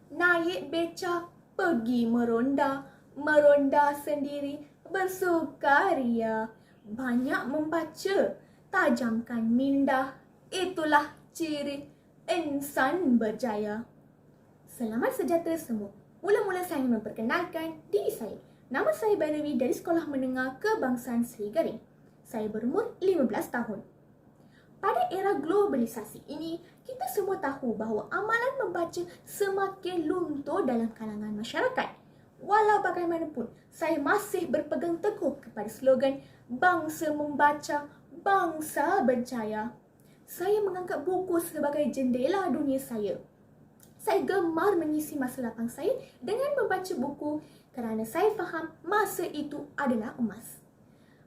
naik beca, pergi meronda, meronda sendiri, bersukaria. Banyak membaca, tajamkan minda, itulah ciri insan berjaya. Selamat sejahtera semua. Mula-mula saya ingin memperkenalkan diri saya. Nama saya Bailewi dari Sekolah Menengah Kebangsaan Seri Garing. Saya berumur 15 tahun. Pada era globalisasi ini, kita semua tahu bahawa amalan membaca semakin luntur dalam kalangan masyarakat. Walau bagaimanapun, saya masih berpegang teguh kepada slogan bangsa membaca, bangsa berjaya. Saya menganggap buku sebagai jendela dunia saya. Saya gemar mengisi masa lapang saya dengan membaca buku kerana saya faham masa itu adalah emas.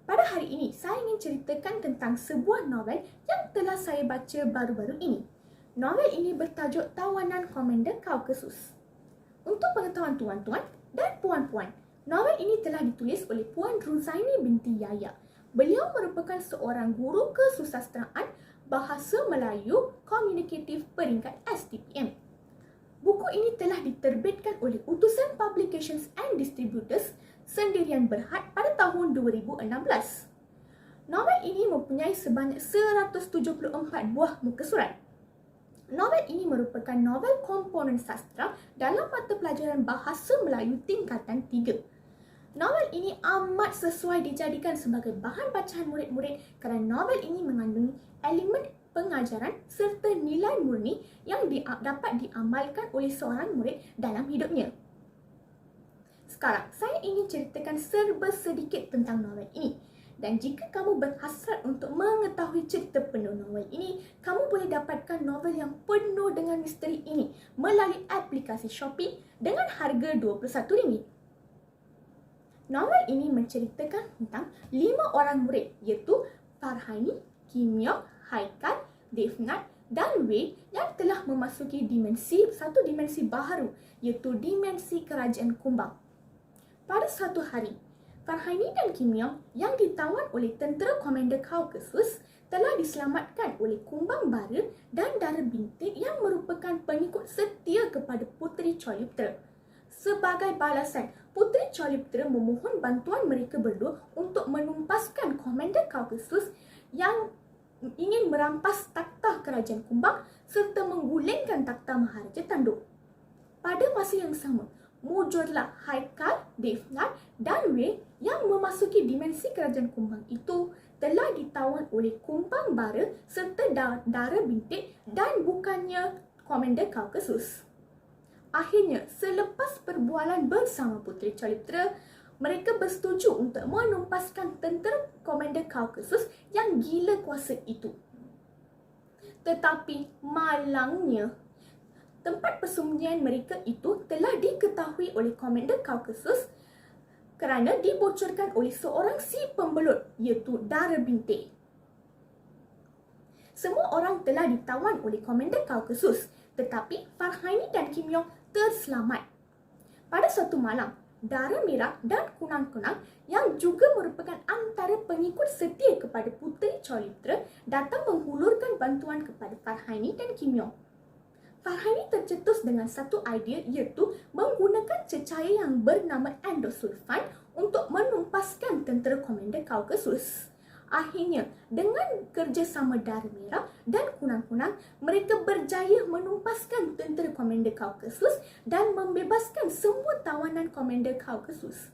Pada hari ini, saya ingin ceritakan tentang sebuah novel yang telah saya baca baru-baru ini. Novel ini bertajuk Tawanan Komander Kaukasus. Untuk pengetahuan tuan-tuan dan puan-puan, novel ini telah ditulis oleh Puan Ruzaini binti Yahya. Beliau merupakan seorang guru kesusasteraan Bahasa Melayu Komunikatif peringkat STPM. Buku ini telah diterbitkan oleh Utusan Publications and Distributors Sendirian Berhad pada tahun 2016. Novel ini mempunyai sebanyak 174 buah muka surat. Novel ini merupakan novel komponen sastra dalam mata pelajaran Bahasa Melayu tingkatan 3. Novel ini amat sesuai dijadikan sebagai bahan bacaan murid-murid kerana novel ini mengandungi elemen pengajaran serta nilai murni yang dapat diamalkan oleh seorang murid dalam hidupnya. Sekarang, saya ingin ceritakan serba sedikit tentang novel ini. Dan jika kamu berhasrat untuk mengetahui cerita penuh novel ini, kamu boleh dapatkan novel yang penuh dengan misteri ini melalui aplikasi Shopee dengan harga RM21. Novel ini menceritakan tentang 5 orang murid iaitu Farhaini, Kim Yong, Haikal, Devnat dan Wei yang telah memasuki satu dimensi baharu iaitu dimensi Kerajaan Kumbang. Pada suatu hari, Farhaini dan Kim Yong yang ditawan oleh tentera Komander Kaukasus telah diselamatkan oleh Kumbang Bara dan Dara Bintik yang merupakan pengikut setia kepada Puteri Choliptra. Sebagai balasan, Puteri Choliptra memohon bantuan mereka berdua untuk menumpaskan Komander Kaukasus yang ingin merampas takhta Kerajaan Kumbang serta menggulingkan takhta Maharaja Tanduk. Pada masa yang sama, wujudlah Haikal, Devnat dan Wei yang memasuki dimensi Kerajaan Kumbang itu telah ditawan oleh Kumbang Bara serta Dara Bintik dan bukannya Komander Kaukasus. Akhirnya, selepas perbualan bersama Puteri Choliptra, mereka bersetuju untuk menumpaskan tentera Komander Kaukasus yang gila kuasa itu. Tetapi malangnya, tempat persembunyian mereka itu telah diketahui oleh Komander Kaukasus kerana dibocorkan oleh seorang si pembelut iaitu Dara Bintik. Semua orang telah ditawan oleh Komander Kaukasus, tetapi Farhaini dan Kim Yong terselamat. Pada suatu malam, Dara Merah dan Kunang-Kunang yang juga merupakan antara pengikut setia kepada Puteri Choliptra datang menghulurkan bantuan kepada Farhaini dan Kim Yong. Farhaini tercetus dengan satu idea iaitu menggunakan cecair yang bernama endosulfan untuk menumpaskan tentera Komander Kaukasus. Akhirnya, dengan kerjasama Dara Merah dan Kunang-Kunang, mereka berjaya menumpaskan tentera Komander Kaukasus dan membebaskan semua tawanan Komander Kaukasus.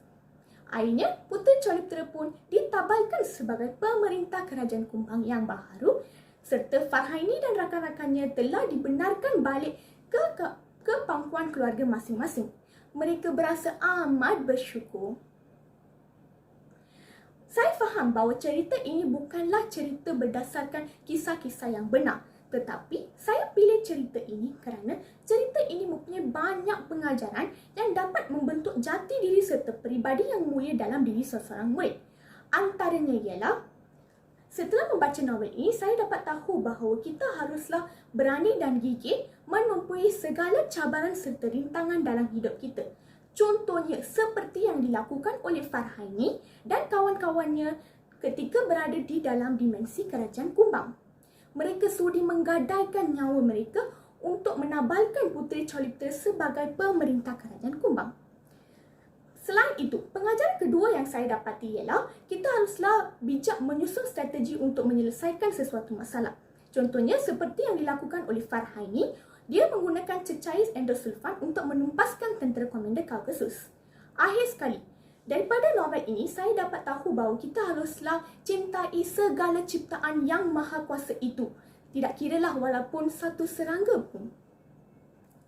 Akhirnya, Puteri Choliptra pun ditabalkan sebagai pemerintah Kerajaan Kumbang yang baharu serta Farhaini dan rakan-rakannya telah dibenarkan balik ke pangkuan keluarga masing-masing. Mereka berasa amat bersyukur. Saya faham bahawa cerita ini bukanlah cerita berdasarkan kisah-kisah yang benar, tetapi saya pilih cerita ini kerana cerita ini mempunyai banyak pengajaran yang dapat membentuk jati diri serta peribadi yang mulia dalam diri seseorang murid. Antaranya ialah, setelah membaca novel ini, saya dapat tahu bahawa kita haruslah berani dan gigih menempuhi segala cabaran serta rintangan dalam hidup kita. Contohnya seperti yang dilakukan oleh Farhaini dan kawan-kawannya ketika berada di dalam dimensi Kerajaan Kumbang. Mereka sudi menggadaikan nyawa mereka untuk menabalkan Puteri Chalipta sebagai pemerintah kerajaan Kumbang. Selain itu, pengajaran kedua yang saya dapati ialah kita haruslah bijak menyusun strategi untuk menyelesaikan sesuatu masalah. Contohnya seperti yang dilakukan oleh Farhaini, dia menggunakan cecair endosulfan untuk menumpaskan tentera Komander Kaukasus. Akhir sekali, daripada novel ini saya dapat tahu bahawa kita haruslah cintai segala ciptaan yang maha kuasa itu. Tidak kiralah walaupun satu serangga pun.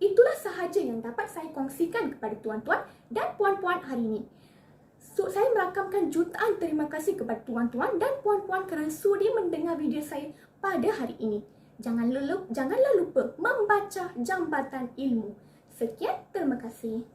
Itulah sahaja yang dapat saya kongsikan kepada tuan-tuan dan puan-puan hari ini. So, saya merakamkan jutaan terima kasih kepada tuan-tuan dan puan-puan kerana sudi mendengar video saya pada hari ini. Janganlah lupa membaca Jambatan Ilmu. Sekian, terima kasih.